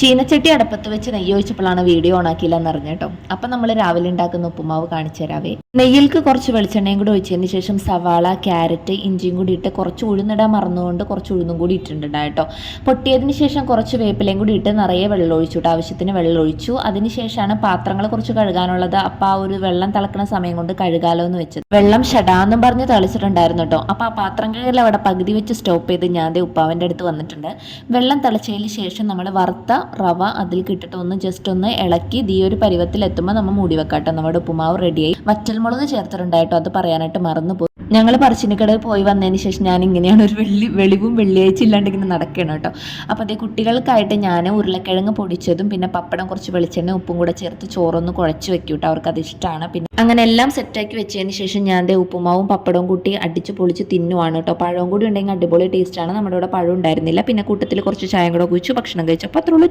ചീനച്ചട്ടി അടുപ്പത്ത് വെച്ച് നെയ്യ് ഒഴിച്ചപ്പോഴാണ് വീഡിയോ ഓണാക്കിയില്ലെന്ന് അറിഞ്ഞു കേട്ടോ. അപ്പം നമ്മൾ രാവിലെ ഉണ്ടാക്കുന്ന ഉപ്പുമാവ് കാണിച്ചു തരാവേ. നെയ്യിൽക്ക് കുറച്ച് വെളിച്ചെണ്ണയും കൂടി ഒഴിച്ചതിന് ശേഷം സവാള, ക്യാരറ്റ്, ഇഞ്ചിയും കൂടി ഇട്ട് കുറച്ച് ഉഴുന്നിടാൻ മറന്നുകൊണ്ട് കുറച്ച് ഉഴുന്നും കൂടി ഇട്ടിട്ടുണ്ട് കേട്ടോ. പൊട്ടിയതിന് ശേഷം കുറച്ച് വേപ്പിലയും കൂടി ഇട്ട് നിറയെ വെള്ളം ഒഴിച്ചു കേട്ടോ. ആവശ്യത്തിന് വെള്ളം ഒഴിച്ചു. അതിനുശേഷമാണ് പാത്രങ്ങൾ കുറച്ച് കഴുകാനുള്ളത്. അപ്പം ആ ഒരു വെള്ളം തിളക്കുന്ന സമയം കൊണ്ട് കഴുകാലോ എന്ന് വെച്ചത്. വെള്ളം ഷടാന്നും പറഞ്ഞ് തളിച്ചിട്ടുണ്ടായിരുന്നു കേട്ടോ. അപ്പം ആ പാത്രം കഴുകൽ അവിടെ പകുതി വെച്ച് സ്റ്റോപ്പ് ചെയ്ത് ഞാൻ ഉപ്പാവിൻ്റെ അടുത്ത് വന്നിട്ടുണ്ട്. വെള്ളം തിളച്ചതിന് ശേഷം നമ്മൾ വറുത്ത റവ അതിൽ കിട്ടിട്ട് ജസ്റ്റ് ഒന്ന് ഇളക്കി ഈ ഒരു പരുവത്തിൽ എത്തുമ്പോൾ നമ്മൾ മൂടി വെക്കാട്ടോ. നമ്മുടെ ഉപ്പുമാവ് റെഡിയായി. വറ്റൽമുളക് ചേർത്തിട്ടുണ്ടായിട്ടോ, അത് പറയാനായിട്ട് മറന്നുപോയി. ഞങ്ങൾ പറശ്ശിനിക്കടയിൽ പോയി വന്നതിന് ശേഷം ഞാൻ ഇങ്ങനെയാണ് ഒരു വെളിവും വെള്ളിയാഴ്ച ഇല്ലാണ്ട് ഇങ്ങനെ നടക്കണം കേട്ടോ. അപ്പോൾ അതേ കുട്ടികൾക്കായിട്ട് ഞാൻ ഉരുളക്കിഴങ്ങ് പൊടിച്ചതും പിന്നെ പപ്പടം, കുറച്ച് വെളിച്ചെണ്ണ, ഉപ്പും കൂടെ ചേർത്ത് ചോറൊന്ന് കുഴച്ച് വെക്കും കേട്ടോ. അവർക്ക് അത് ഇഷ്ടമാണ്. പിന്നെ അങ്ങനെ എല്ലാം സെറ്റാക്കി വെച്ചതിന് ശേഷം ഞാൻ ഉപ്പുമാവും പപ്പടവും കൂട്ടി അടിച്ച് പൊളിച്ച് തിന്നുവാണ് കേട്ടോ. പഴവും കൂടി ഉണ്ടെങ്കിൽ അടിപൊളി ടേസ്റ്റാണ്. നമ്മുടെ ഇവിടെ പഴം ഉണ്ടായിരുന്നില്ല. പിന്നെ കൂട്ടത്തിൽ കുറച്ച് ചായം കൂടെ കുഴിച്ചു ഭക്ഷണം കഴിച്ചു. അപ്പോൾ അത്രയുള്ളൂ.